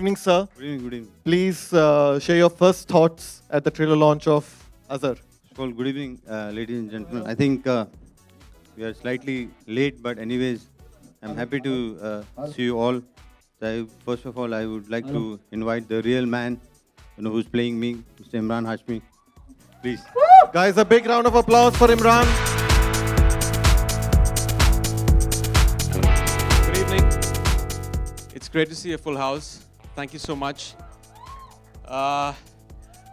evening, sir. Good evening, good evening. Please share your first thoughts at the trailer launch of Azhar. Well, good evening, ladies and gentlemen. I think we are slightly late, but anyways, I'm happy to see you all. So first of all, I would like to invite the real man, who's playing me, Mr. Emraan Hashmi. Please. Guys, a big round of applause for Imran. Good evening. It's great to see a full house. Thank you so much. I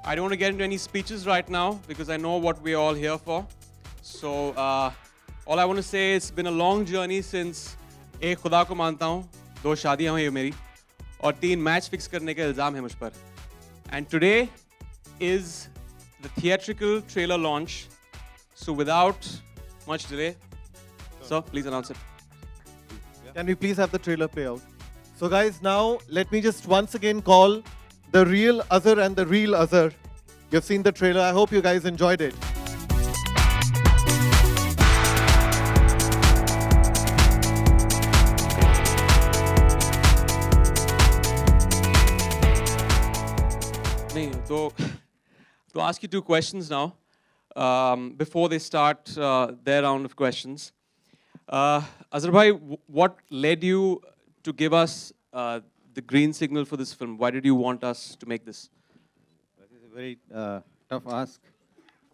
don't want to get into any speeches right now because I know what we're all here for. So all I want to say is it's been a long journey since एक खुदा को मानता हूँ, 2 शादियाँ हुई है मेरी और 3 मैच फिक्स करने का इल्ज़ाम है मुझ पर. And today is the theatrical trailer launch. So without much delay, sir, please announce it. Can we please have the trailer play out? So guys, now let me just once again call the real Azhar and the real Azhar. You've seen the trailer. I hope you guys enjoyed it. To ask you 2 questions now, before they start their round of questions. Azhar bhai, what led you to give us the green signal for this film? Why did you want us to make this? That is a very tough ask.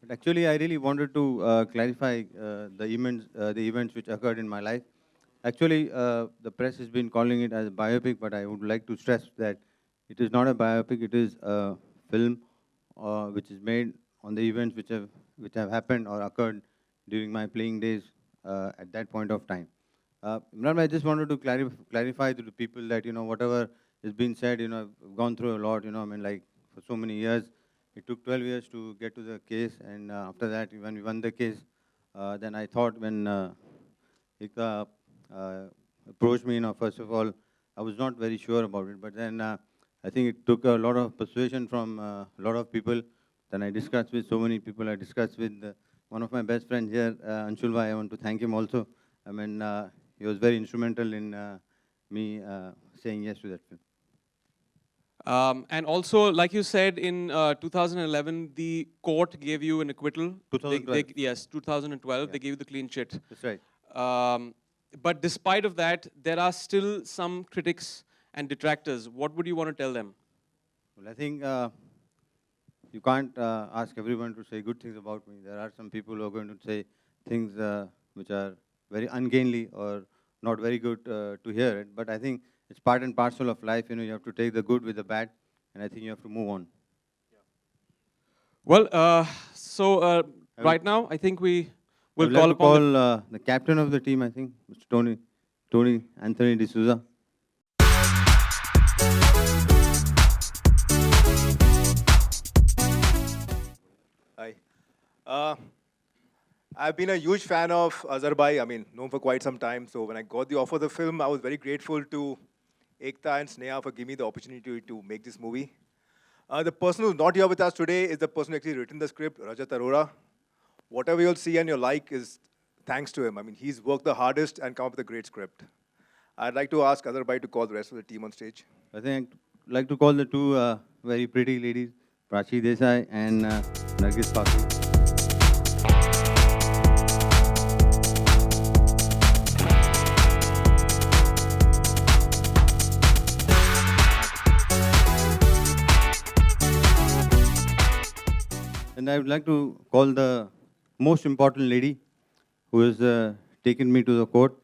But actually, I really wanted to clarify the events which occurred in my life. Actually, the press has been calling it as a biopic, but I would like to stress that it is not a biopic. It is a film which is made on the events which have happened or occurred during my playing days at that point of time. Imran, I just wanted to clarify to the people that, whatever is being said, I've gone through a lot, like for so many years. It took 12 years to get to the case, and after that, when we won the case, then I thought when Ika approached me, first of all, I was not very sure about it, but then I think it took a lot of persuasion from a lot of people. Then I discussed with so many people. I discussed with one of my best friends here, Anshul. I want to thank him also. He was very instrumental in me saying yes to that film. And also, like you said, in 2011, the court gave you an acquittal. 2012. Yes, 2012, Yeah. they gave you the clean chit. That's right. But despite of that, there are still some critics and detractors. What would you want to tell them? Well, I think you can't ask everyone to say good things about me. There are some people who are going to say things which are very ungainly or not very good to hear it. But I think it's part and parcel of life. You have to take the good with the bad, and I think you have to move on. Well, right now, I think we will I would call like to upon call the captain of the team, I think, Mr. Tony Anthony D'Souza. Hi. I've been a huge fan of Azhar bhai, known for quite some time. So when I got the offer of the film, I was very grateful to Ekta and Sneha for giving me the opportunity to make this movie. The person who's not here with us today is the person who actually written the script, Rajat Arora. Whatever you'll see and you'll like is thanks to him. He's worked the hardest and come up with a great script. I'd like to ask Azhar bhai to call the rest of the team on stage. I think I'd like to call the 2 very pretty ladies, Prachi Desai and Nargis. And I would like to call the most important lady who has taken me to the court,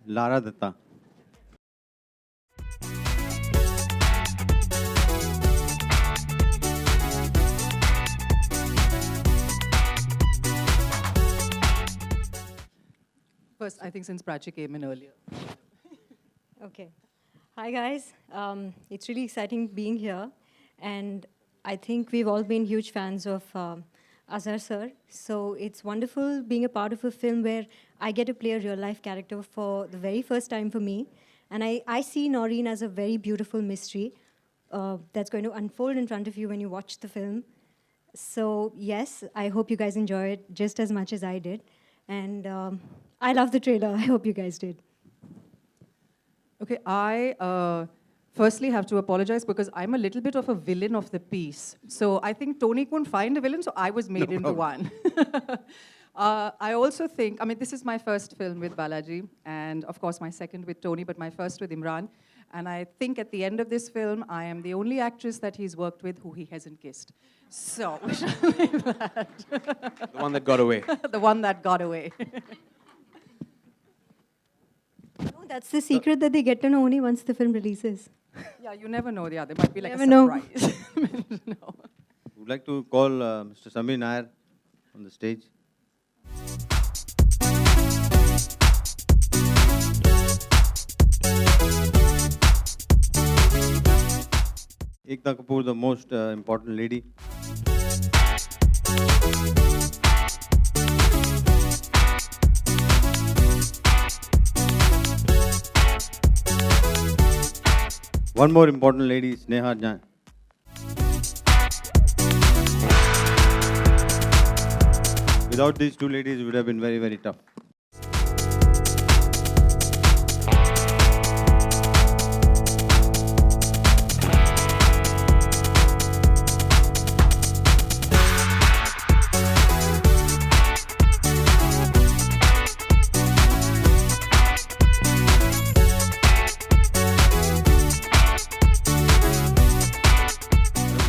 Lara Dutta. First, I think since Prachi came in earlier. Okay. Hi, guys. It's really exciting being here. And I think we've all been huge fans of Azhar sir. So it's wonderful being a part of a film where I get to play a real-life character for the very first time for me. And I see Noreen as a very beautiful mystery that's going to unfold in front of you when you watch the film. So yes, I hope you guys enjoy it just as much as I did. And I love the trailer. I hope you guys did. Okay, I firstly have to apologize because I'm a little bit of a villain of the piece. So I think Tony couldn't find a villain, so I was made into one. I also think, I mean, this is my first film with Balaji, and of course my second with Tony, but my first with Emraan. And I think at the end of this film, I am the only actress that he's worked with who he hasn't kissed. So, we shall leave that. The one that got away. The one that got away. No, that's the secret that they get to know only once the film releases. Yeah, you never know. Yeah, there might be like Never a know. surprise. No. Would like to call Mr. Samir Nair on the stage. Ekta Kapoor, the most important lady. One more important lady, Sneha Jain. Without these two ladies, it would have been very, very tough.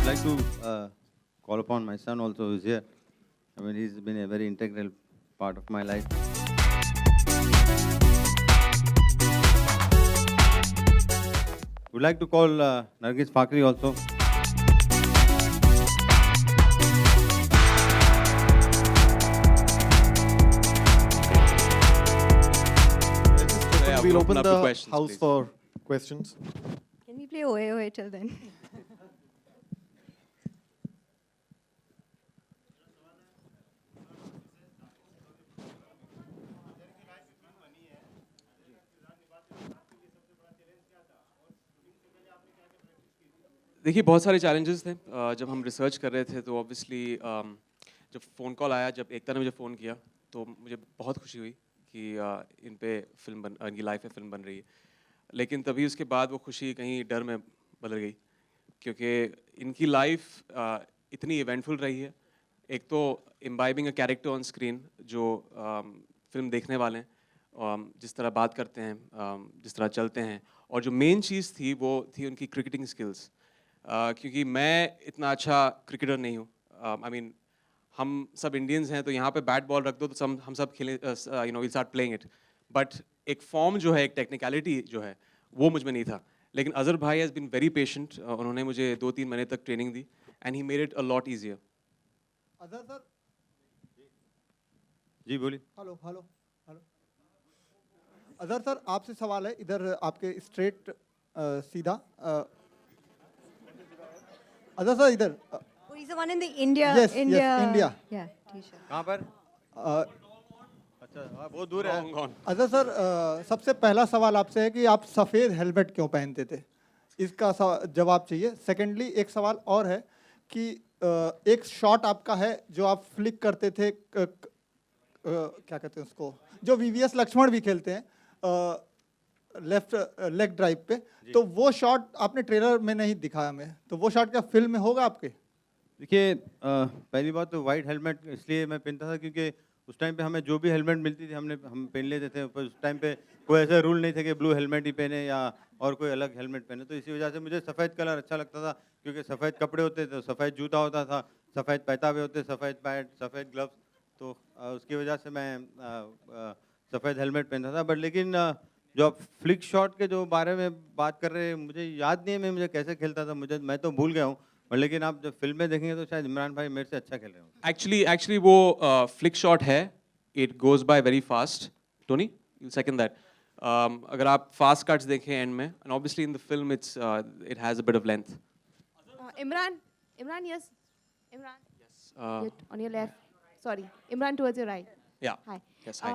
I would like to call upon my son also, who is here. I mean, he's been a very integral part of my life. Would like to call Nargis Fakri also. Yeah, We'll open up to the questions, house please. for questions. Can we play OA till then? देखिए बहुत सारे challenges थे जब हम research कर रहे थे तो ऑब्वियसली जब फ़ोन कॉल आया जब एकता ने मुझे फ़ोन किया तो मुझे बहुत खुशी हुई कि इन पे इनकी लाइफ में फिल्म बन रही है लेकिन तभी उसके बाद वो खुशी कहीं डर में बदल गई क्योंकि इनकी लाइफ इतनी इवेंटफुल रही है एक तो imbibing a character on screen जो फिल्म देखने वाले हैं जिस तरह बात करते हैं जिस तरह चलते हैं और जो मेन चीज़ थी वो थी उनकी क्रिकेटिंग स्किल्स क्योंकि मैं इतना अच्छा क्रिकेटर नहीं हूँ आई मीन हम सब इंडियंस हैं तो यहाँ पे बैट बॉल रख दो तो हम सब खेलें you know will start playing it but एक फॉर्म जो है एक टेक्निकलिटी जो है वो मुझ में नहीं था लेकिन अजहर भाई हैज़ बीन वेरी पेशेंट उन्होंने मुझे 2-3 महीने तक ट्रेनिंग दी and he made it a lot easier Azhar sir ji बोलिए hello hello hello Azhar sir आपसे सवाल है इधर आपके स्ट्रेट सीधा अजहर सर इधर Oh, he's the one in the India. Yes, yes, India. Yeah, t-shirt. कहाँ पर अच्छा हाँ, बहुत दूर है अजहर सर सबसे पहला सवाल आपसे है कि आप सफ़ेद हेलमेट क्यों पहनते थे इसका जवाब चाहिए सेकेंडली एक सवाल और है कि एक शॉट आपका है जो आप फ्लिक करते थे क्या कहते हैं उसको जो वीवीएस लक्ष्मण भी खेलते हैं लेफ्ट लेग ड्राइव पे तो वो शॉट आपने ट्रेलर में नहीं दिखाया हमें तो वो शॉट क्या फिल्म में होगा आपके देखिए पहली बात तो वाइट हेलमेट इसलिए मैं पहनता था क्योंकि उस टाइम पे हमें जो भी हेलमेट मिलती थी हम पहन लेते थे पर उस टाइम पे कोई ऐसा रूल नहीं था कि ब्लू हेलमेट ही पहने या और कोई अलग हेलमेट पहने तो इसी वजह से मुझे सफ़ेद कलर अच्छा लगता था क्योंकि सफ़ेद कपड़े होते थे सफ़ेद जूता होता था सफ़ेद पैतावे होते सफ़ेद पैंट सफ़ेद ग्लव्स तो उसकी वजह से मैं सफ़ेद हेलमेट पहनता था बट लेकिन जो आप फ्लिक शॉट के जो बारे में बात कर रहे हैं मुझे याद नहीं है मैं मुझे कैसे खेलता था मैं तो भूल गया हूँ और लेकिन आप जब फिल्में देखेंगे तो शायद इमरान भाई मेरे से अच्छा खेल रहे हो एक्चुअली वो फ्लिक शॉट है it goes by very fast Tony you second that अगर आप फास्ट कट्स देखें एंड में and obviously in the film it has a bit of length Imran, yes. Imran. Yes. On your left. Sorry. Imran towards your right. Yeah. Hi. Yes, hi.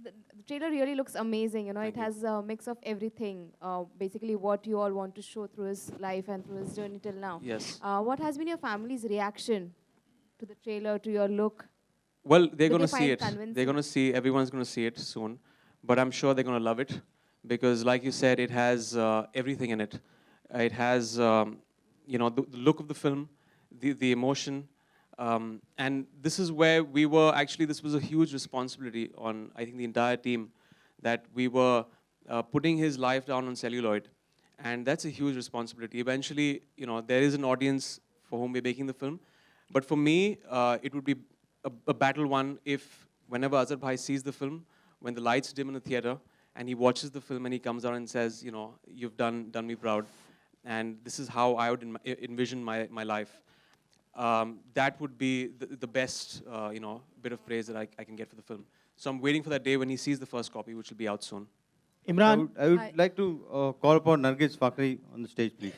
The trailer really looks amazing. You know, Thank it has a mix of everything. Basically, what you all want to show through his life and through his journey till now. Yes. What has been your family's reaction to the trailer, to your look? Well, they're Do going to they see find it. convincing? They're going to see, everyone's going to see it soon. But I'm sure they're going to love it because, like you said, it has everything in it. It has, the look of the film, the emotion. And this is where we were, actually, this was a huge responsibility on, I think, the entire team, that we were putting his life down on celluloid. And that's a huge responsibility. Eventually, there is an audience for whom we're making the film. But for me, it would be a battle won if, whenever Azhar Bhai sees the film, when the lights dim in the theater, and he watches the film and he comes out and says, you've done me proud. And this is how I would envision my life. That would be the best, bit of praise that I can get for the film. So I'm waiting for that day when he sees the first copy, which will be out soon. Emraan, I would like to call upon Nargis Fakhri on the stage, please.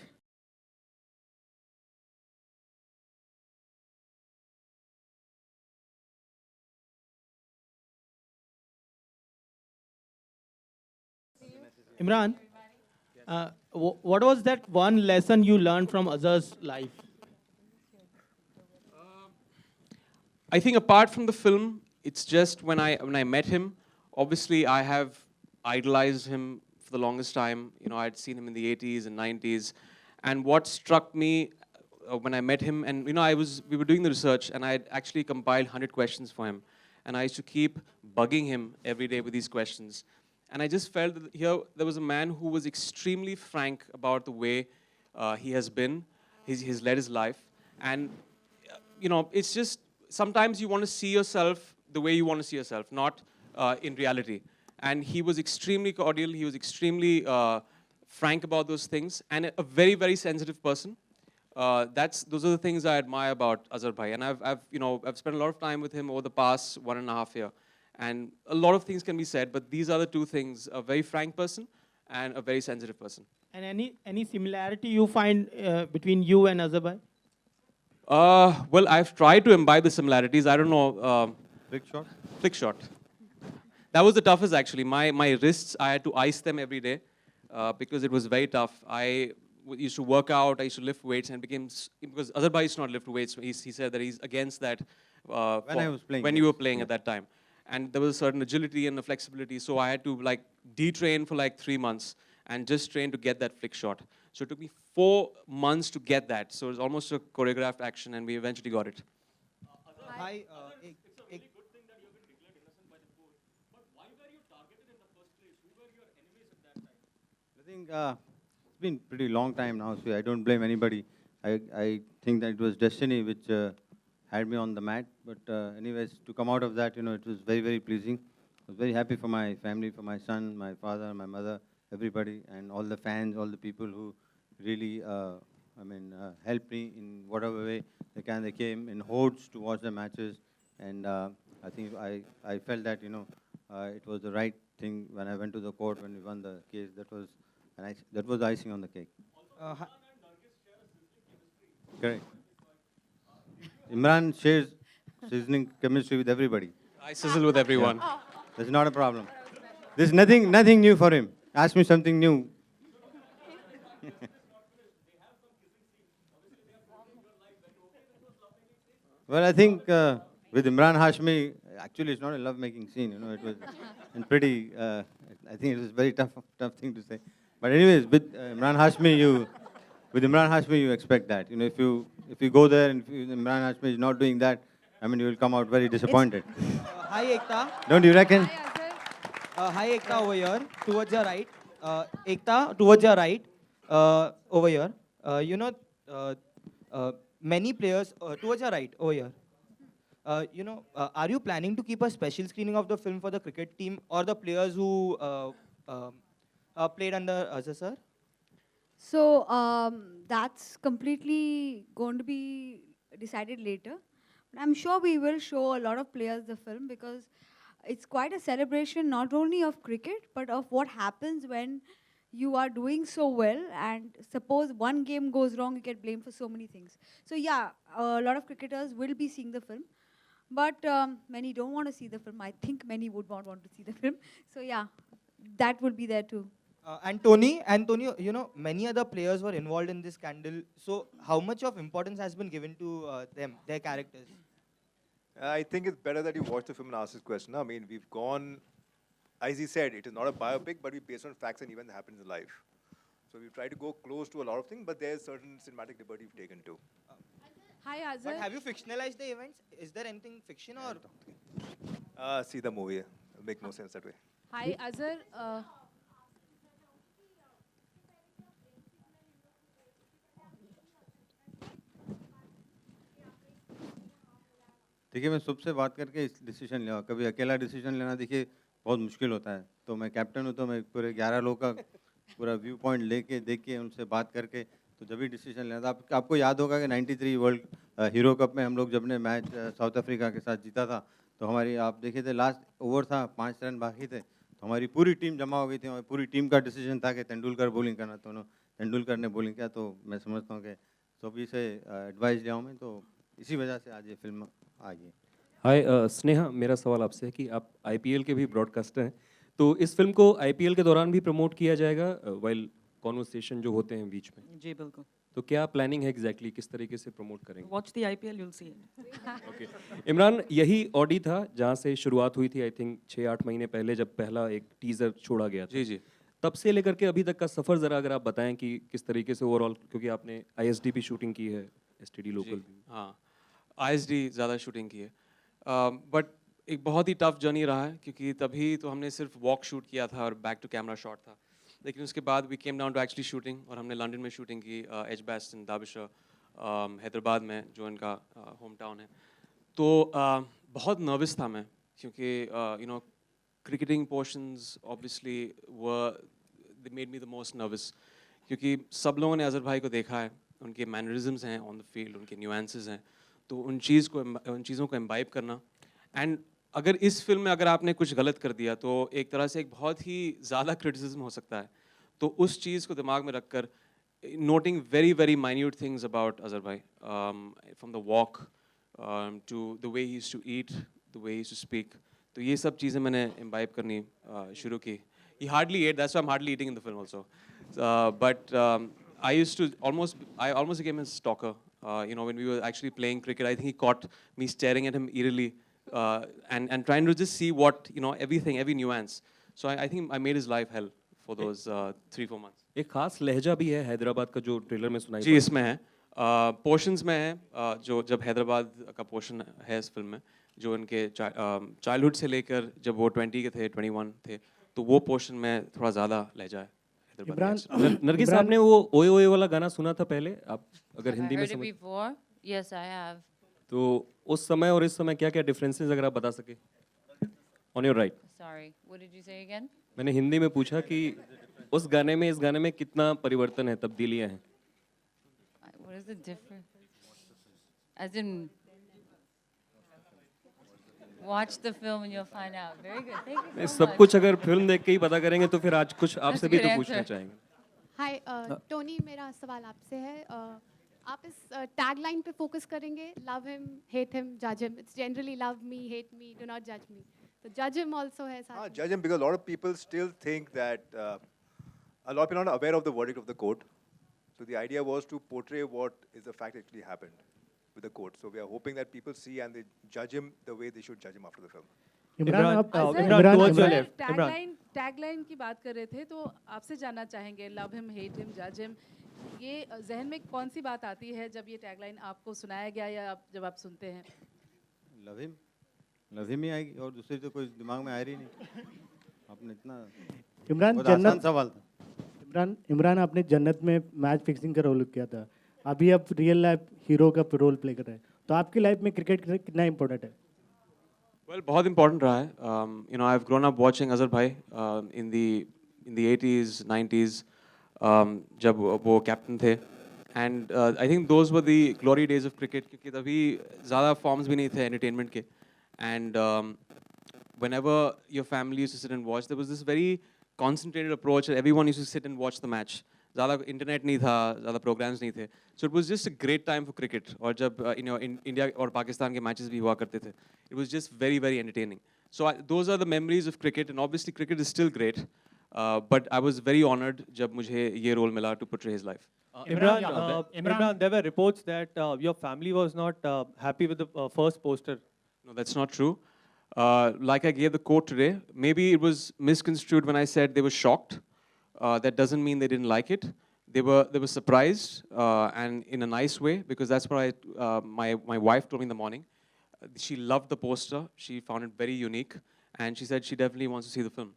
Emraan, what was that one lesson you learned from Azhar's life? I think apart from the film, it's just when I met him, obviously I have idolized him for the longest time. I'd seen him in the 80s and 90s. And what struck me when I met him, and we were doing the research, and I had actually compiled 100 questions for him. And I used to keep bugging him every day with these questions. And I just felt that here there was a man who was extremely frank about the way he has been, he's led his life. And, it's just, sometimes you want to see yourself the way you want to see yourself, not in reality. And he was extremely cordial, he was extremely frank about those things, and a very, very sensitive person. Those are the things I admire about Azhar Bhai. And I've spent a lot of time with him over the past 1.5 years. And a lot of things can be said, but these are the two things: a very frank person and a very sensitive person. And any similarity you find between you and Azhar Bhai? Well, I've tried to imbibe the similarities. I don't know. Flick shot? Flick shot. That was the toughest, actually. My wrists, I had to ice them every day because it was very tough. I used to work out, I used to lift weights, and because Azhar Bhai used to not lift weights. He said that he's against that when you were playing at that time. And there was a certain agility and a flexibility, so I had to detrain for 3 months and just train to get that flick shot. So it took me 4 months to get that. So it was almost a choreographed action, and we eventually got it. Hi. I think it's been pretty long time now, so I don't blame anybody. I think that it was destiny which had me on the mat. But anyways, to come out of that, it was very, very pleasing. I was very happy for my family, for my son, my father, my mother, everybody, and all the fans, all the people who really, helped me in whatever way they can. They came in hordes to watch the matches, and I think I felt that, it was the right thing when I went to the court, when we won the case. That was icing on the cake. Correct. Emraan shares sizzling chemistry with everybody. I sizzle with everyone. Yeah. That's not a problem. There's nothing new for him. Ask me something new. Well, I think with Emraan Hashmi, actually it's not a love-making scene. It was pretty. I think it was a very tough thing to say. But anyways, with Emraan Hashmi, you expect that. If you go there and if Emraan Hashmi is not doing that, you will come out very disappointed. Hi, Ekta. Don't you reckon? Hi, Ekta, over here, towards your right. Ekta, towards your right, over here. Many players, towards your right, over here. Are you planning to keep a special screening of the film for the cricket team or the players who played under Azhar sir? So that's completely going to be decided later. But I'm sure we will show a lot of players the film because it's quite a celebration not only of cricket but of what happens when you are doing so well and suppose one game goes wrong, you get blamed for so many things. So yeah, a lot of cricketers will be seeing the film. But many don't want to see the film. I think many would not want to see the film. So yeah, that will be there too. And Tony, many other players were involved in this scandal. So how much of importance has been given to them, their characters? I think it's better that you watch the film and ask this question. We've gone, as he said, it is not a biopic, but we based on facts and events that happen in life. So we try to go close to a lot of things, but there's certain cinematic liberty we've taken too. Hi, Azhar. But have you fictionalized the events? Is there anything fiction or? See the movie. It'll make no sense that way. Hi, Azhar. देखिए मैं सबसे बात करके decision लिया, कभी अकेला decision लेना देखिए बहुत मुश्किल होता है, तो मैं कैप्टन हूँ तो मैं पूरे 11 लोगों का पूरा व्यू पॉइंट लेके देख के उनसे बात करके तो जब भी डिसीजन लेना था। आपको याद होगा कि 93 वर्ल्ड हीरो कप में हम लोग जब ने मैच साउथ अफ्रीका के साथ जीता था, तो हमारी आप देखे थे लास्ट ओवर था, 5 रन बाकी थे, तो हमारी पूरी टीम जमा हो गई थी, हमारी पूरी टीम का डिसीजन था कि तेंदुलकर बॉलिंग करना, तो तेंदुलकर ने बॉलिंग किया। तो मैं समझता हूँ कि सभी से एडवाइस लिया हूँ मैं, तो इसी वजह से आज ये फिल्म आ गई। हाय स्नेहा, मेरा सवाल आपसे है कि आप आईपीएल के भी ब्रॉडकास्टर हैं, तो इस फिल्म को आईपीएल के दौरान भी प्रमोट किया जाएगा वाइल कॉन्वर्सेशन जो होते हैं बीच में? जी बिल्कुल। तो क्या प्लानिंग है एग्जैक्टली किस तरीके से प्रमोट करेंगे? Watch the IPL, you will see it. Okay Imran, यही ऑडी था जहाँ से शुरुआत हुई थी आई थिंक 6-8 महीने पहले जब पहला एक टीजर छोड़ा गया था। जी जी। तब से लेकर के अभी तक का सफ़र ज़रा अगर आप बताएं कि किस तरीके से ओवरऑल, क्योंकि आपने आईएसडी भी शूटिंग की है, एसटीडी लोकल भी। हाँ, आईएसडी ज़्यादा शूटिंग की है, बट एक बहुत ही टफ जर्नी रहा है, क्योंकि तभी तो हमने सिर्फ वॉक शूट किया था और बैक टू कैमरा शॉट था, लेकिन उसके बाद we came down to actually shooting, और हमने लंदन में शूटिंग की, एच बेस्टन, दाबिशा, हैदराबाद में जो इनका होम टाउन है। तो बहुत नर्वस था मैं, क्योंकि you know cricketing portions obviously they made me the most nervous, क्योंकि सब लोगों ने अजहर भाई को देखा है, उनके मैनरिज्म्स हैं ऑन द फील्ड, उनके न्यूएंसेस हैं, तो उन चीज़ों को इम्बाइब करना। एंड अगर इस फिल्म में अगर आपने कुछ गलत कर दिया तो एक तरह से एक बहुत ही ज़्यादा क्रिटिसिज्म हो सकता है, तो उस चीज़ को दिमाग में रखकर noting very very minute things about Azhar भाई, from the walk to the way he used to eat, the way he used to speak, तो ये सब चीज़ें मैंने इम्बाइब करनी शुरू की। He hardly ate, that's why I'm hardly eating in the film also. But I almost became his stalker. You know, when we were actually playing cricket, I think he caught me staring at him eerily and trying to just see what, you know, every nuance. So I think I made his life hell for those 3-4 months. एक खास लहजा भी है हैदराबाद का जो trailer में सुनाई जी, इसमें है, पोर्शंस में है, जो जब हैदराबाद का पोर्शन है इस फिल्म में, जो उनके चाइल्डहुड से लेकर जब वो 20 के थे, 21 थे, तो वो पोर्शन में थोड़ा ज़्यादा लहजा है हैदराबाद। नरगिस, आपने वो ओए ओए वाला गाना सुना था पहले? आप अगर हिंदी में समझ, Yes, I have. तो उस समय और इस समय क्या क्या डिफरेंसेस अगर आप बता सके? On your right. Sorry, what did you say again? मैंने हिंदी में पूछा कि उस गाने में इस गाने में कितना परिवर्तन है, तब्दीलियां हैं? What is the difference? As in, watch the film and you'll find out. Very good. Thank you so much. सब कुछ अगर फिल्म देख के ही पता करेंगे तो फिर आज कुछ आपसे भी तो पूछना चाहेंगे। हाय टोनी, मेरा सवाल आपसे है, आप इस टैगलाइन पे फोकस करेंगे, लव हिम, हेट हिम, जज him. It's generally love me, hate me, do not जज मी, तो जज हिम आल्सो है साथ में। Judge him because a lot of people still think that a lot of people are not aware of the verdict of the court. So the idea was to portray what is the fact actually happened with the court. So we are hoping that people see and they judge him the way they should judge him after the film. Tagline की बात कर रहे थे, तो आपसे जानना चाहेंगे, love him, hate him, जज हिम, ये जहन में कौन सी बात आती है जब ये टैगलाइन आपको सुनाया गया या जब आप सुनते हैं? लव हिम ही आएगी, और दूसरी तो कोई दिमाग में आ रही नहीं। आपने इतना इमरान जन्नत सवाल था। इमरान आपने जन्नत में मैच फिक्सिंग का रोल किया था, अभी आप रियल लाइफ हीरो का रोल प्ले कर रहे हैं, तो आपकी लाइफ में क्रिकेट कितना इम्पोर्टेंट है? Well, बहुत important रहा है। You know, I've grown up watching Azhar bhai in the 80s, 90s, जब वो कैप्टन थे, and I think those were the glory days of cricket, क्योंकि तभी ज़्यादा फॉर्म्स भी नहीं थे एंटरटेनमेंट के, and whenever your family used to sit and watch, there was this very concentrated approach that everyone used to sit and watch the match. ज़्यादा internet नहीं था, ज़्यादा प्रोग्राम्स नहीं थे, so it was just a great time for cricket. और जब India और पाकिस्तान के मैचेस भी हुआ करते थे, it was just very very entertaining. So those are the memories of cricket, and obviously cricket is still great, but I was very honored जब मुझे ये role मिला to portray his life. Imran, there were reports that your family was not happy with the first poster. No, that's not true. Like I gave the quote today, maybe it was misconstrued when I said they were shocked. That doesn't mean they didn't like it. they were surprised and in a nice way, because that's what my wife told me in the morning. She loved the poster. She found it very unique, and she said she definitely wants to see the film.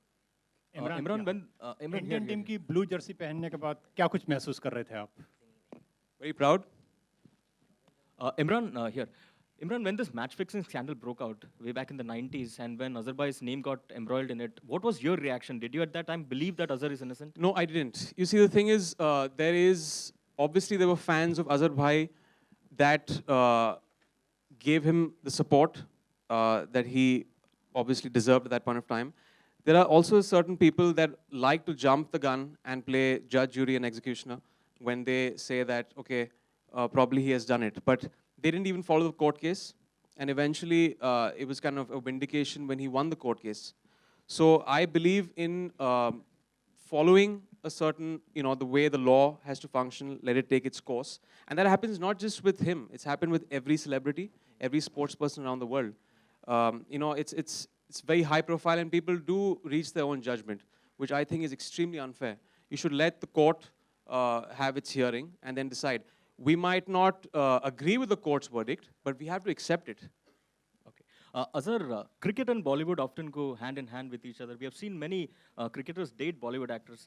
Imran Indian team की blue Jersey पहनने के बाद क्या कुछ महसूस कर रहे थे आप? Very proud. Imran, here. Imran, when this match fixing scandal broke out way back in the 90s and when Azharbai's name got embroiled in it, what was your reaction? Did you at that time believe that Azhar is innocent? No, I didn't. You see, the thing is, obviously there were fans of Azhar Bhai that gave him the support that he obviously deserved at that point of time. There are also certain people that like to jump the gun and play judge, jury, and executioner when they say that, okay, probably he has done it. But they didn't even follow the court case. And eventually, it was kind of a vindication when he won the court case. So I believe in following a certain, the way the law has to function, let it take its course. And that happens not just with him. It's happened with every celebrity, every sports person around the world. It's very high profile, and people do reach their own judgment, which I think is extremely unfair. You should let the court have its hearing and then decide. We might not agree with the court's verdict, but we have to accept it. Okay. Azhar, cricket and Bollywood often go hand in hand with each other. We have seen many cricketers date Bollywood actors.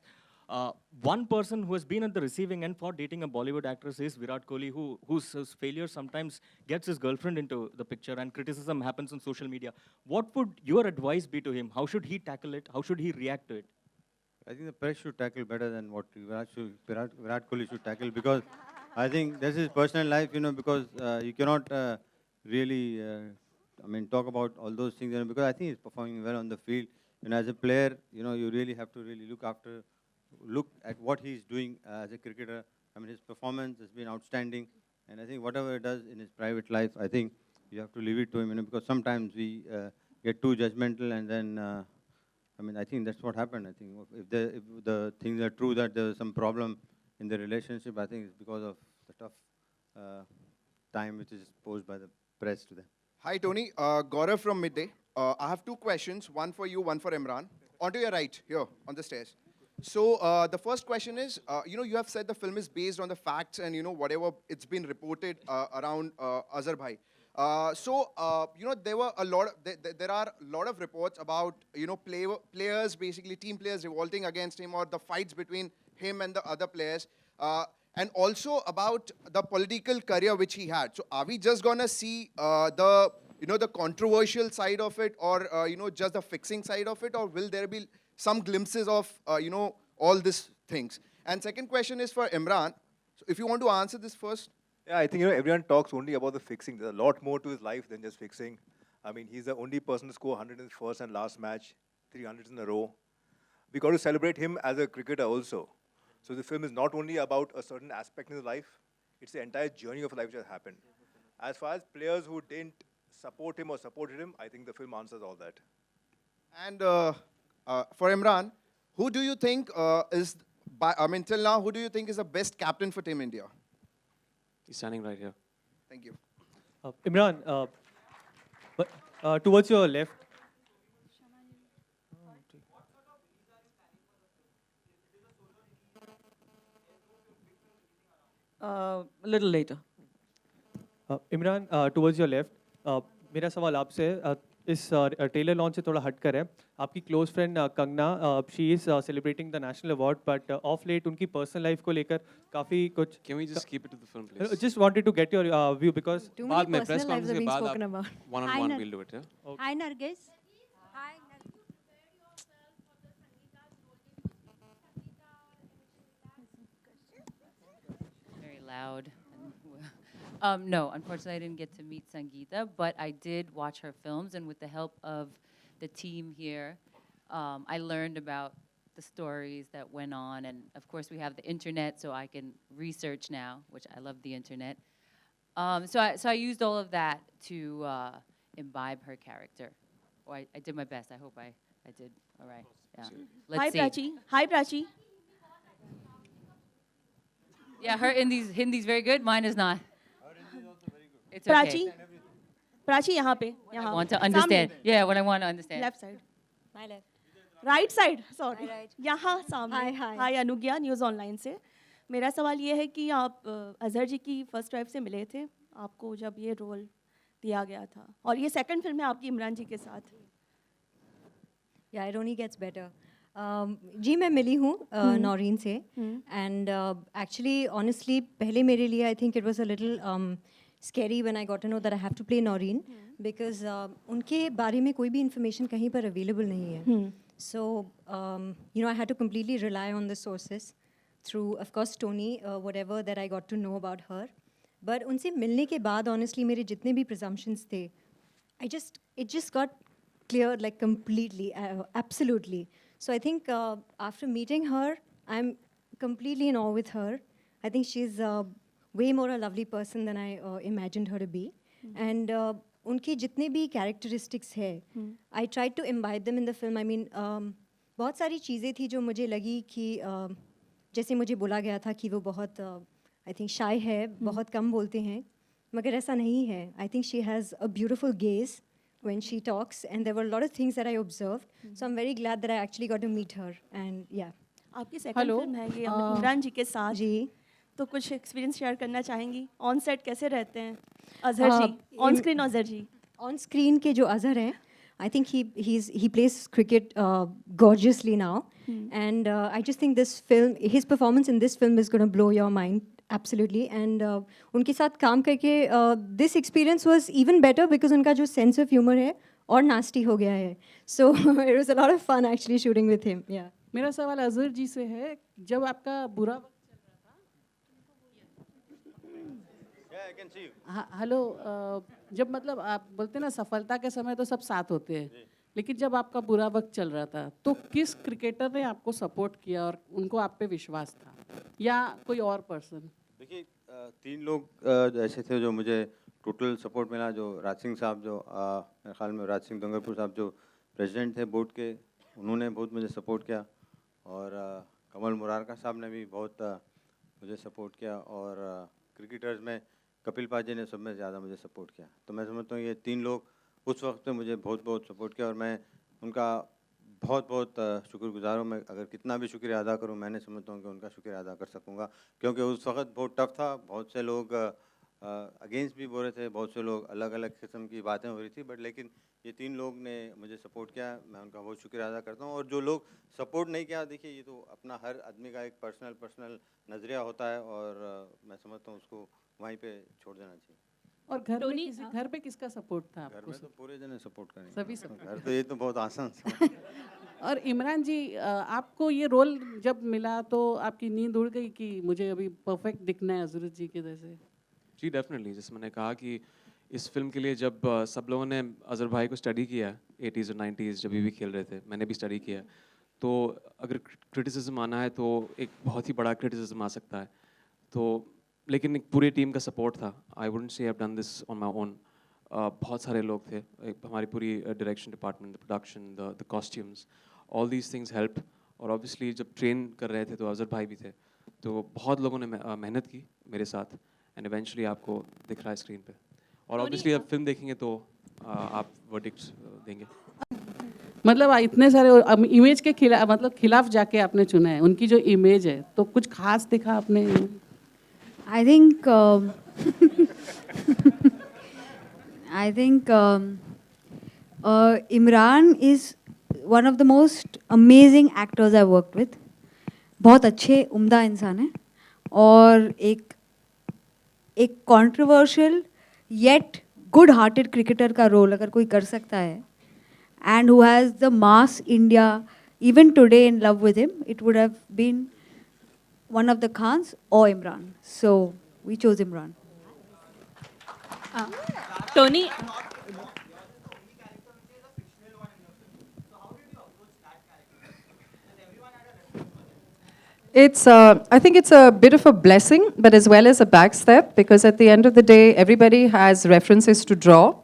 One person who has been at the receiving end for dating a Bollywood actress is Virat Kohli, whose failure sometimes gets his girlfriend into the picture and criticism happens on social media. What would your advice be to him? How should he tackle it? How should he react to it? I think the press should tackle better than what Virat Kohli should tackle, because I think this is personal life, because you cannot really, talk about all those things, because I think he's performing well on the field. As a player, you really have to really look at what he's doing as a cricketer. His performance has been outstanding, and I think whatever he does in his private life, I think you have to leave it to him, because sometimes we get too judgmental, and then, I think that's what happened. I think if the things are true that there's some problem in the relationship, I think it's because of the tough time which is posed by the press to them. Hi, Tony. Gaurav from Midday. I have two questions, one for you, one for Emraan. Onto your right, here, on the stairs. So the first question is, you have said the film is based on the facts and, whatever it's been reported around Azhar Bhai. There were there are a lot of reports about, players, basically team players revolting against him, or the fights between him and the other players, and also about the political career which he had. So are we just gonna see the controversial side of it, or just the fixing side of it, or will there be some glimpses of all these things? And second question is for Emraan. So if you want to answer this first. Yeah, I think everyone talks only about the fixing. There's a lot more to his life than just fixing. He's the only person to score 100 in his first and last match, 300s in a row. We got to celebrate him as a cricketer also. So the film is not only about a certain aspect in his life, it's the entire journey of life which has happened. As far as players who didn't support him or supported him, I think the film answers all that. And for Emraan, who do you think till now, who do you think is the best captain for Team India? He's standing right here. Thank you. Imraan, towards your left. A little later. Imran, towards your left, मेरा सवाल आपसे है, इस trailer launch से थोड़ा हटकर है. आपकी close friend Kangana, she is celebrating the national award, but of late उनकी पर्सनल लाइफ को लेकर काफी कुछ. Can we just keep it to the film, please? Just wanted to get your view, because बाद में press conference के बाद one-on-one we'll do it. Yeah? Hi, Nargis. Very loud. No, unfortunately, I didn't get to meet Sangeeta, but I did watch her films, and with the help of the team here, I learned about the stories that went on, and of course, we have the internet, so I can research now, which I love the internet. So I used all of that to imbibe her character. Oh, I did my best. I hope I did all right. Yeah. Let's see. Prachi. Hi, Prachi. Yeah, her Hindi's very good. Mine is not. It's Prachi. okay. Prachi, यहाँ पे. I want to understand. Yeah, what I want to understand. Left side. My left. Right side. Sorry. Hi, right. यहाँ सामने. Hi. Hi, Anugya, News Online से. मेरा सवाल ये है कि आप अजहर जी की फर्स्ट वाइफ से मिले थे आपको जब ये रोल दिया गया था, और ये सेकंड फिल्म है आपकी इमरान जी के साथ। Yeah, it only gets better. जी मैं मिली हूँ नौरीन से, एंड एक्चुअली ऑनेस्टली पहले मेरे लिए I think it was a little scary when I got to know that I have to play Noreen, because उनके बारे में कोई भी information कहीं पर available नहीं है. So you know, I had to completely rely on the sources through, of course, Tony, whatever that I got to know about her. But उनसे मिलने के बाद honestly मेरे जितने भी presumptions थे, it just got cleared like completely, absolutely. So I think after meeting her, I'm completely in awe with her. I think she's way more a lovely person than I imagined her to be. And उनके जितने भी characteristics है, I tried to imbibe them in the film. I mean, बहुत सारी चीज़ें थी जो मुझे लगी कि जैसे मुझे बोला गया था कि वो बहुत I think shy है, बहुत कम बोलते हैं, मगर ऐसा नहीं है. I think she has a beautiful gaze when she talks, and there were a lot of things that I observed. So I'm very glad that I actually got to meet her. And yeah. आपकी second film है ये इमरान जी के साथ जी, तो कुछ experience share करना चाहेंगी? On set कैसे रहते हैं Azhar ji, on screen Azhar ji? On screen के जो अजहर हैं, I think he plays cricket gorgeously now, and I just think this film, his performance in this film is going to blow your mind absolutely. And उनके साथ काम करके this experience was even better because उनका जो sense of humor है और nasty हो गया है. So it was a lot of fun actually shooting with him. Yeah. मेरा सवाल अजहर जी से है, जब आपका बुरा वक्त चल रहा था, हेलो, जब मतलब आप बोलते ना सफलता के समय तो सब साथ होते हैं, लेकिन जब आपका बुरा वक्त चल रहा था तो किस क्रिकेटर ने आपको सपोर्ट किया और उनको आप पे विश्वास था, या कोई और पर्सन? देखिए, 3 लोग ऐसे थे जो मुझे टोटल सपोर्ट मिला. जो राज सिंह साहब, जो मेरे ख्याल में राज सिंह डोंगरपुर साहब जो प्रेसिडेंट थे बोर्ड के, उन्होंने बहुत मुझे सपोर्ट किया. और कमल मुरारका साहब ने भी बहुत मुझे सपोर्ट किया. और क्रिकेटर्स में कपिल पाजी ने सब में ज़्यादा मुझे सपोर्ट किया. तो मैं समझता हूँ ये 3 लोग उस वक्त पे मुझे बहुत बहुत सपोर्ट किया, और मैं उनका बहुत बहुत शुक्रगुजार हूँ. मैं अगर कितना भी शुक्रिया अदा करूँ, मैं नहीं समझता हूँ कि उनका शुक्रिया अदा कर सकूँगा, क्योंकि उस वक्त बहुत टफ था. बहुत से लोग अगेंस्ट भी बोल रहे थे, बहुत से लोग अलग अलग किस्म की बातें हो रही थी, बट लेकिन ये 3 लोग ने मुझे सपोर्ट किया. मैं उनका बहुत शुक्रिया अदा करता हूँ. और जो लोग सपोर्ट नहीं किया, देखिए ये तो अपना हर आदमी का एक पर्सनल नज़रिया होता है, और मैं समझता हूँ उसको वहीं पे छोड़ देना चाहिए. और घर पे किसका सपोर्ट था आपको? घर में तो पूरे जने सपोर्ट करेंगे, सभी घर तो ये तो बहुत आसान और इमरान जी, आपको ये रोल जब मिला तो आपकी नींद उड़ गई कि मुझे अभी परफेक्ट दिखना है अजहर जी के जैसे? जी डेफिनेटली, जैसे मैंने कहा कि इस फिल्म के लिए जब सब लोगों ने अजहर भाई को स्टडी किया 80s और 90s जब भी खेल रहे थे, मैंने भी स्टडी किया, तो अगर क्रिटिसिज्म आना है तो एक बहुत ही बड़ा क्रिटिसिज्म आ सकता है. तो लेकिन एक पूरी टीम का सपोर्ट था. I wouldn't say I have done this on my own. बहुत सारे लोग थे, हमारी पूरी direction department, the production, the costumes, all these things help. और ऑब्वियसली जब ट्रेन कर रहे थे तो अजहर भाई भी थे, तो बहुत लोगों ने मेहनत की मेरे साथ, एंड इवेंचुअली आपको दिख रहा है स्क्रीन पे. और ऑब्वियसली अब फिल्म देखेंगे तो आप वर्डिक्ट देंगे. मतलब इतने सारे इमेज के खिलाफ, मतलब खिलाफ जाके आपने चुना है, उनकी जो इमेज है, तो कुछ खास दिखा आपने? I think Imran is one of the most amazing actors I've worked with. बहुत अच्छे उम्दा इंसान है, और एक controversial yet good-hearted cricketer का रोल अगर कोई कर सकता है, and who has the mass India even today in love with him, it would have been one of the Khans or Imran. So we chose Imran. Tony. I think it's a bit of a blessing, but as well as a backstep, because at the end of the day, everybody has references to draw,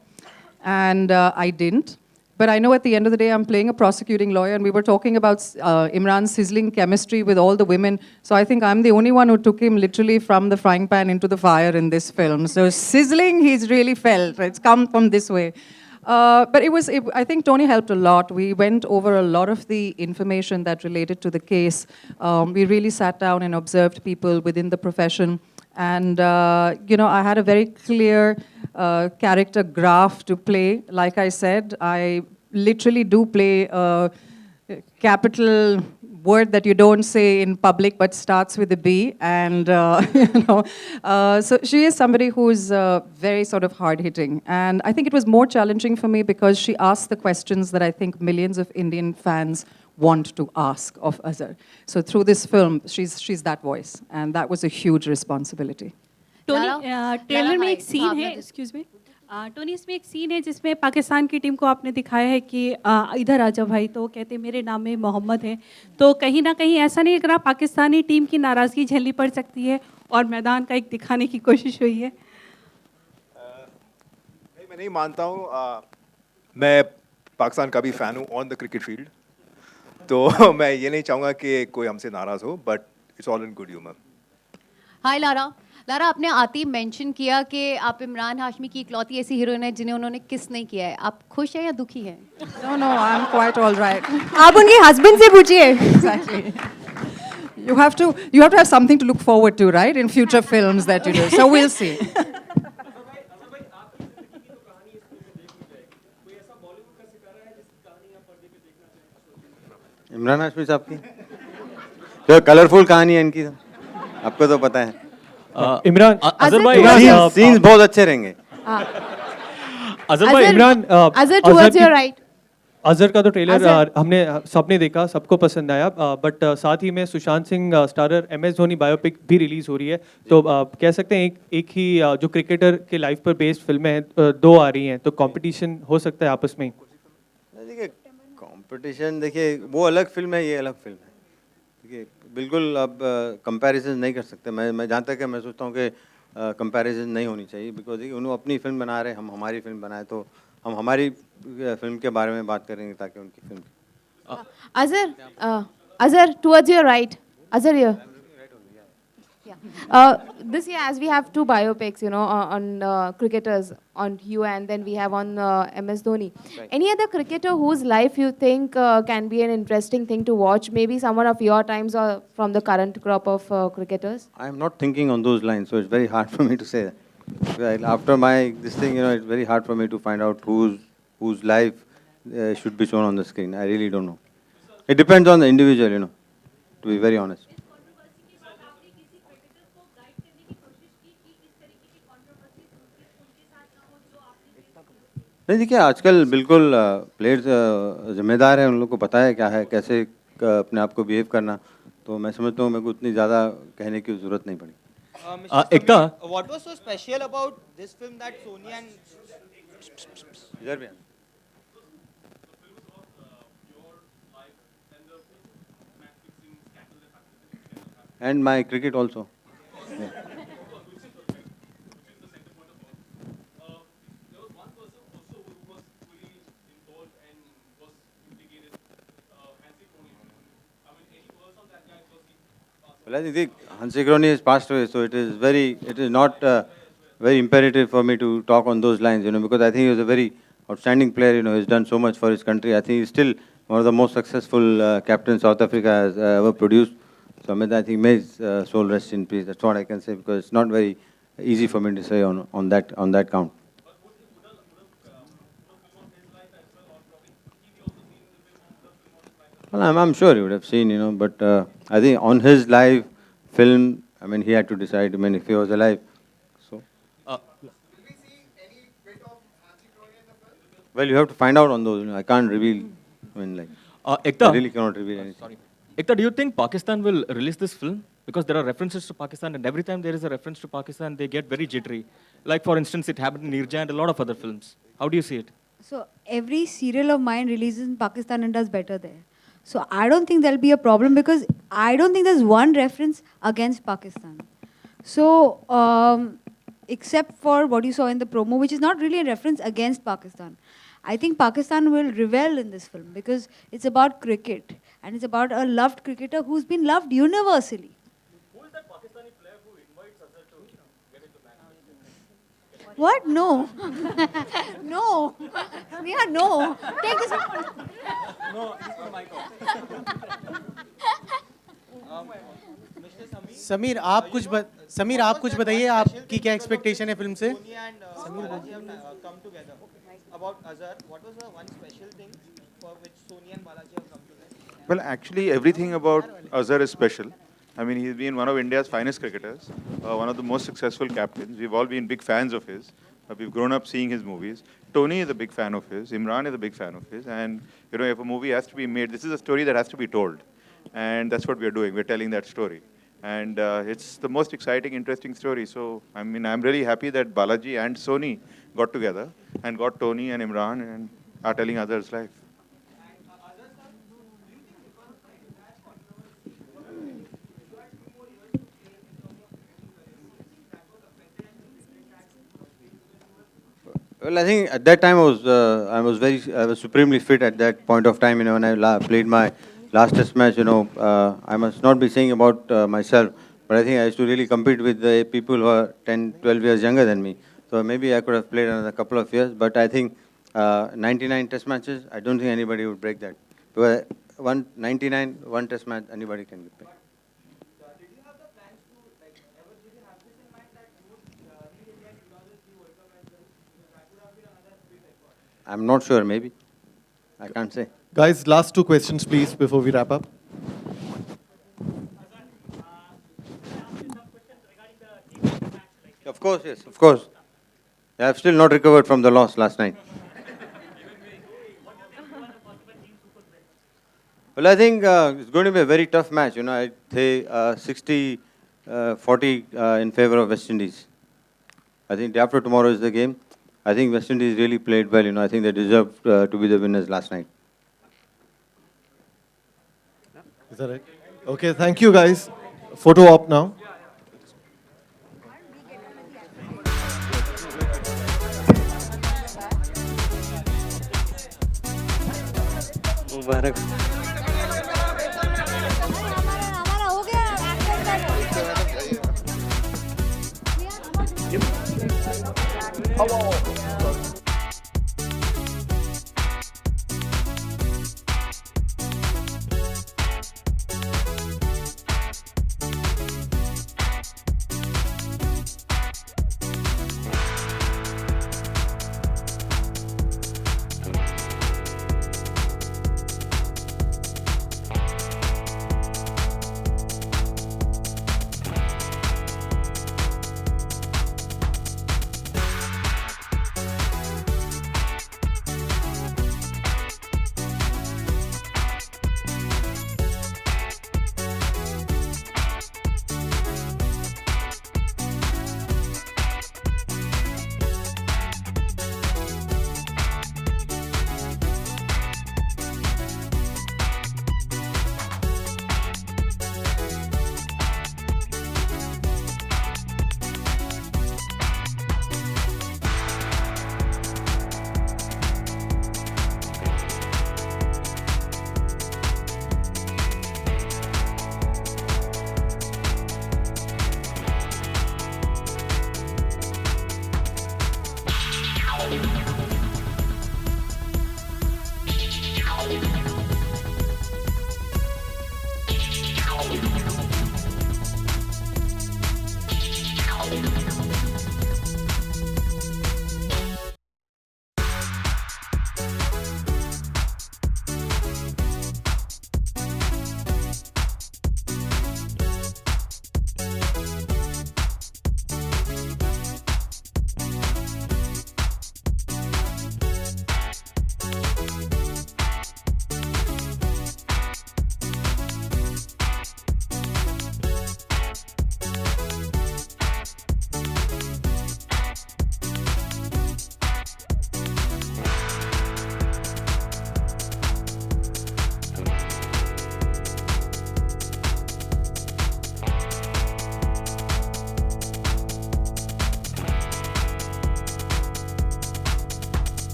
and I didn't. But I know at the end of the day, I'm playing a prosecuting lawyer, and we were talking about Imran's sizzling chemistry with all the women. So I think I'm the only one who took him literally from the frying pan into the fire in this film. So sizzling, he's really felt. It's come from this way. But I think Tony helped a lot. We went over a lot of the information that related to the case. We really sat down and observed people within the profession. And, I had a very clear character graph to play. Like I said, I literally do play a capital word that you don't say in public but starts with a B. And, so she is somebody who's very sort of hard-hitting. And I think it was more challenging for me because she asked the questions that I think millions of Indian fans want to ask of Azhar. So through this film, she's that voice. And that was a huge responsibility. Tony trailer में एक scene है excuse me Tony इसमें एक scene है जिसमें पाकिस्तान की team को आपने दिखाया है कि इधर आ जाओ भाई, तो वो कहते हैं मेरे नाम में मोहम्मद है, तो कहीं ना कहीं ऐसा नहीं लग रहा पाकिस्तानी टीम की नाराज़गी झेलनी पड़ सकती है और मैदान का एक दिखाने की कोशिश हुई है? नहीं, मैं नहीं मानता हूँ। मैं पाकिस्तान का भी फ़ैन हूँ ऑन द क्रिकेट फील्ड, तो मैं ये नहीं चाहूँगा कि कोई हमसे नाराज़ हो, but it's all in good humour. Hi Lara, आपने आते ही मेंशन किया कि आप इमरान हाशमी की इकलौती ऐसी हीरोइन है जिन्हें उन्होंने किस नहीं किया है। आप खुश हैं या दुखी हैं? No, I'm quite all right. आप उनके हस्बैंड से पूछिए। Exactly. You have to have something to look forward to, right, in future films that you do. So we'll see. Imran Hashmi साहब की जो कलरफुल कहानी है इनकी, आपको तो पता है। इमरान, अजहर भाई, सीन्स बहुत अच्छे रहेंगे। अजहर भाई, इमरान, अजहर का तो ट्रेलर हमने सबने देखा, सबको पसंद आया, बट साथ ही में Sushant Singh starrer MS Dhoni biopic भी रिलीज हो रही है, तो कह सकते हैं एक ही जो क्रिकेटर के लाइफ पर बेस्ड फिल्में हैं, दो आ रही हैं, तो कंपटीशन हो सकता है आपस में? देखिए कंपटीशन, देखिए वो अलग फिल्म है, ये अलग फिल्म है, देखिए बिल्कुल अब कंपैरिजन नहीं कर सकते। मैं जहाँ तक है मैं सोचता हूँ कि कंपैरिजन नहीं होनी चाहिए, बिकॉज देखिए उन्होंने अपनी फिल्म बना रहे हैं, हम हमारी फिल्म बनाए, तो हम हमारी फिल्म के बारे में बात करेंगे ताकि उनकी film. Azhar, towards your right. Azhar here. This year, as we have two biopics, on cricketers, on you, and then we have on MS Dhoni. Right. Any other cricketer whose life you think can be an interesting thing to watch? Maybe someone of your times or from the current crop of cricketers? I am not thinking on those lines, so it's very hard for me to say that. Well, after this thing, it's very hard for me to find out whose life should be shown on the screen. I really don't know. It depends on the individual, to be very honest. नहीं देखिए आजकल बिल्कुल players जिम्मेदार हैं, उन लोगों को पता है क्या है, कैसे अपने आप को बिहेव करना, तो मैं समझता हूँ मेरे को उतनी ज़्यादा कहने की ज़रूरत नहीं पड़ी। एकता, what was so special about this film that Sony and इधर भी and my cricket also. Yeah. Well, I think Hansi Crony has passed away, so it is not very imperative for me to talk on those lines, because I think he was a very outstanding player, he's done so much for his country. I think he's still one of the most successful captains South Africa has ever produced. So I think may his soul rest in peace. That's what I can say, because it's not very easy for me to say on that count. Well, I'm sure he would have seen, but I think on his live film, he had to decide, if he was alive. So. Well, you have to find out on those. I can't reveal. Ekta, I really cannot reveal anything. Sorry. Ekta, do you think Pakistan will release this film? Because there are references to Pakistan, and every time there is a reference to Pakistan, they get very jittery. Like, for instance, it happened in Nirja and a lot of other films. How do you see it? So every serial of mine releases in Pakistan and does better there. So I don't think there'll be a problem, because I don't think there's one reference against Pakistan. So except for what you saw in the promo, which is not really a reference against Pakistan, I think Pakistan will revel in this film, because it's about cricket, and it's about a loved cricketer who's been loved universally. Who is that Pakistani player who invites Azhar to get into match? What? No. No. Sneha, no. Take this one. No, this is my Sameer आप कुछ बताइए, आपकी क्या expectation है film से? come together. About Azhar, what was the one special thing for which Sony and Balaji have come together? Well, actually, everything about Azhar is special. I mean, he's been one of India's finest cricketers, one of the most successful captains. We've all been big fans of his. We've grown up seeing his movies. Tony is a big fan of his. Imran is a big fan of his. And, you know, if a movie has to be made, this is a story that has to be told. And that's what we're doing. We're telling that story. And it's the most exciting, interesting story. So, I mean, I'm really happy that Balaji and Sony got together and got Tony and Imran and are telling Azhar's life. Well, I think at that time I was supremely fit at that point of time. You know, when I played my last Test match. You know, I must not be saying about myself, but I think I used to really compete with the people who are 10, 12 years younger than me. So maybe I could have played another couple of years, but I think 99 Test matches, I don't think anybody would break that. Because 199, one Test match, anybody can play. I'm not sure, maybe. I can't say. Guys, last two questions, please, before we wrap up. Of course, yes, of course. I have still not recovered from the loss last night. Well, I think it's going to be a very tough match. You know, I'd say 60-40 in favor of West Indies. I think day after tomorrow is the game. I think West Indies really played well. You know, I think they deserved to be the winners last night. Is that right? Okay, thank you, guys. Photo op now. Mubarak Hello.